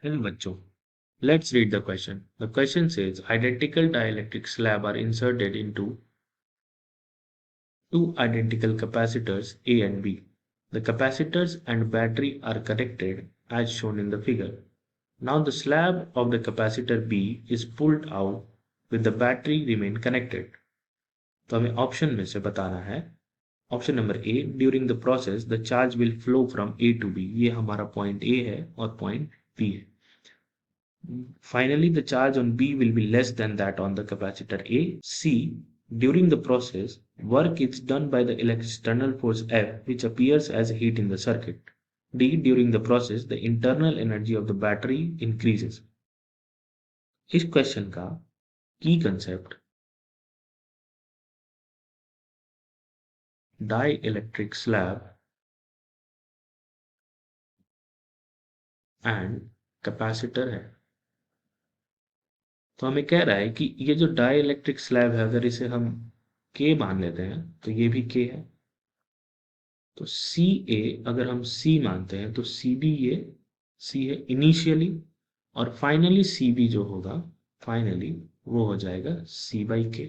Hello बच्चों, let's read the question. The question says identical dielectric slab are inserted into two identical capacitors A and B. The capacitors and battery are connected as shown in the figure. Now the slab of the capacitor B is pulled out with the battery remain connected. तो हमें option में से बताना है. Option number A, during the process the charge will flow from A to B. ये हमारा point A है और पॉइंट बी है. Finally, the charge on B will be less than that on the capacitor A. C. During the process, work is done by the external force F, which appears as heat in the circuit. D. During the process, the internal energy of the battery increases. इस question का की concept dielectric slab and capacitor है. तो हमें कह रहा है कि ये जो डाइलेक्ट्रिक स्लैब है, अगर इसे हम K मान लेते हैं तो ये भी K है. तो सी ए अगर हम सी मानते हैं तो सी बी ये सी है इनिशियली, और फाइनली सी बी जो होगा फाइनली वो हो जाएगा सी बाई के.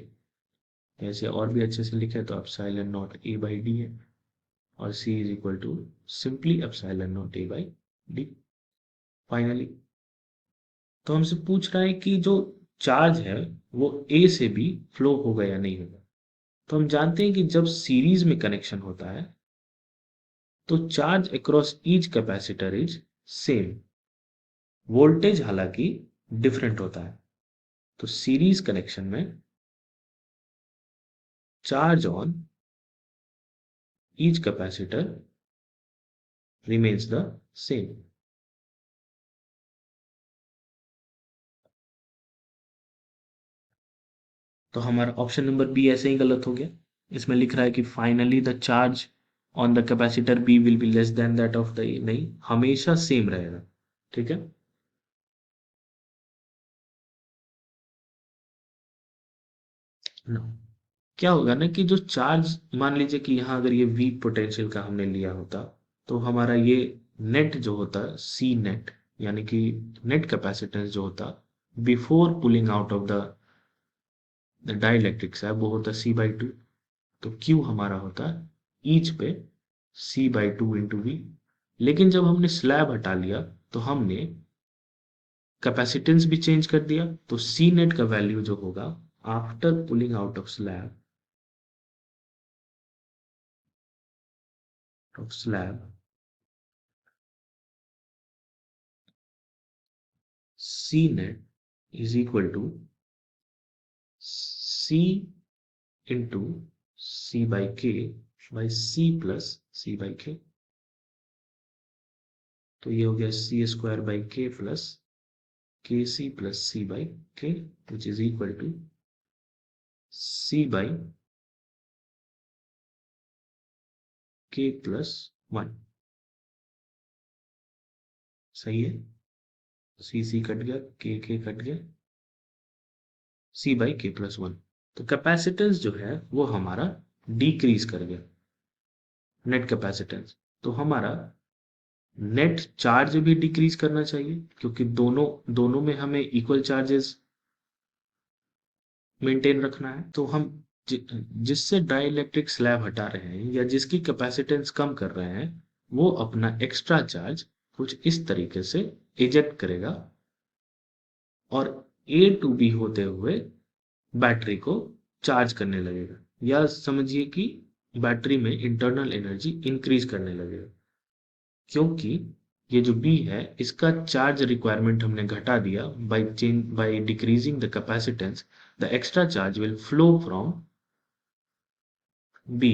ऐसे और भी अच्छे से लिखे तो epsilon naught A by D है, और C is equal to simply epsilon naught A by D finally. तो हमसे पूछ रहा है कि जो चार्ज है वो ए से भी फ्लो होगा या नहीं होगा. तो हम जानते हैं कि जब सीरीज में कनेक्शन होता है तो charge across each capacitor is same. Voltage हालांकि डिफरेंट होता है. तो सीरीज कनेक्शन में charge on each capacitor remains the same. तो हमारा ऑप्शन नंबर बी ऐसे ही गलत हो गया. इसमें लिख रहा है कि finally the charge on the capacitor B will be less than that of the A. नहीं, हमेशा सेम रहेगा. ठीक है. No. क्या होगा ना कि जो चार्ज, मान लीजिए कि यहाँ अगर ये वी पोटेंशियल का हमने लिया होता तो हमारा ये नेट जो होता सी नेट, यानी कि नेट कैपेसिटेंस जो होता before pulling out of the dielectric है वो होता सी बाई टू. तो क्यू हमारा होता ईच पे सी बाई टू इंटू वी. लेकिन जब हमने स्लैब हटा लिया तो हमने कैपेसिटेंस भी चेंज कर दिया. तो सी नेट का वैल्यू जो होगा after pulling out of slab C net is equal to C into C by K by C plus C by K. तो ये हो गया C square by K plus KC plus C by K, which is equal to C by K plus 1. सही है. C cut गया, K cut गया, C by K plus 1. तो capacitance जो है वो हमारा डिक्रीज कर गया, नेट कैपेसिटेंस. तो हमारा नेट चार्ज भी डिक्रीज करना चाहिए, क्योंकि दोनों दोनों में हमें इक्वल चार्जेस मेंटेन रखना है. तो हम जिससे डाइलेक्ट्रिक स्लैब हटा रहे हैं या जिसकी कैपेसिटेंस कम कर रहे हैं वो अपना एक्स्ट्रा चार्ज कुछ इस तरीके से इजेक्ट करेगा और ए टू बी होते हुए बैटरी को चार्ज करने लगेगा, या समझिए कि बैटरी में इंटरनल एनर्जी इंक्रीज करने लगेगा. क्योंकि ये जो बी है इसका चार्ज रिक्वायरमेंट हमने घटा दिया by decreasing the capacitance. The extra charge will flow from B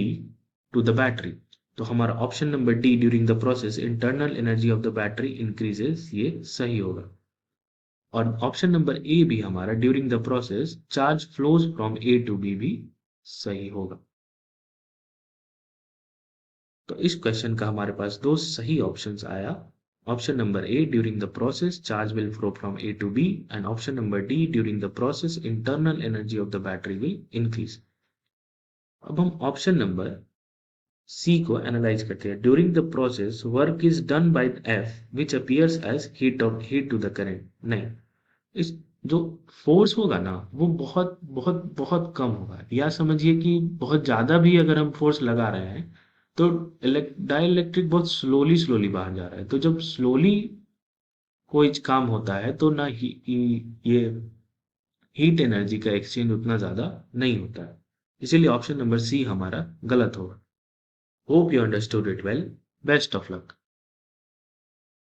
to the battery. तो हमारा option number D, during the process internal energy of the battery increases, ये सही होगा. और ऑप्शन नंबर ए भी हमारा during the process charge flows from A to B भी सही होगा. तो इस क्वेश्चन का हमारे पास दो सही ऑप्शंस आया. Option number A, during the process charge will flow from A to B, and option number D, during the process internal energy of the battery will increase. अब हम ऑप्शन नंबर सी को analyse करते हैं। During the process work is done by F which appears as heat to the current. नहीं, इस जो force होगा ना वो बहुत बहुत बहुत कम होगा, या समझिए कि बहुत ज्यादा भी अगर हम फोर्स लगा रहे हैं तो डाई इलेक्ट्रिक बहुत स्लोली स्लोली बाहर जा रहा है। तो जब स्लोली कोई काम होता है तो ना ये हीट एनर्जी का एक्सचेंज उतना ज्यादा नहीं होता है। इसीलिए ऑप्शन नंबर सी हमारा गलत होगा। Hope you understood it well. Best of luck.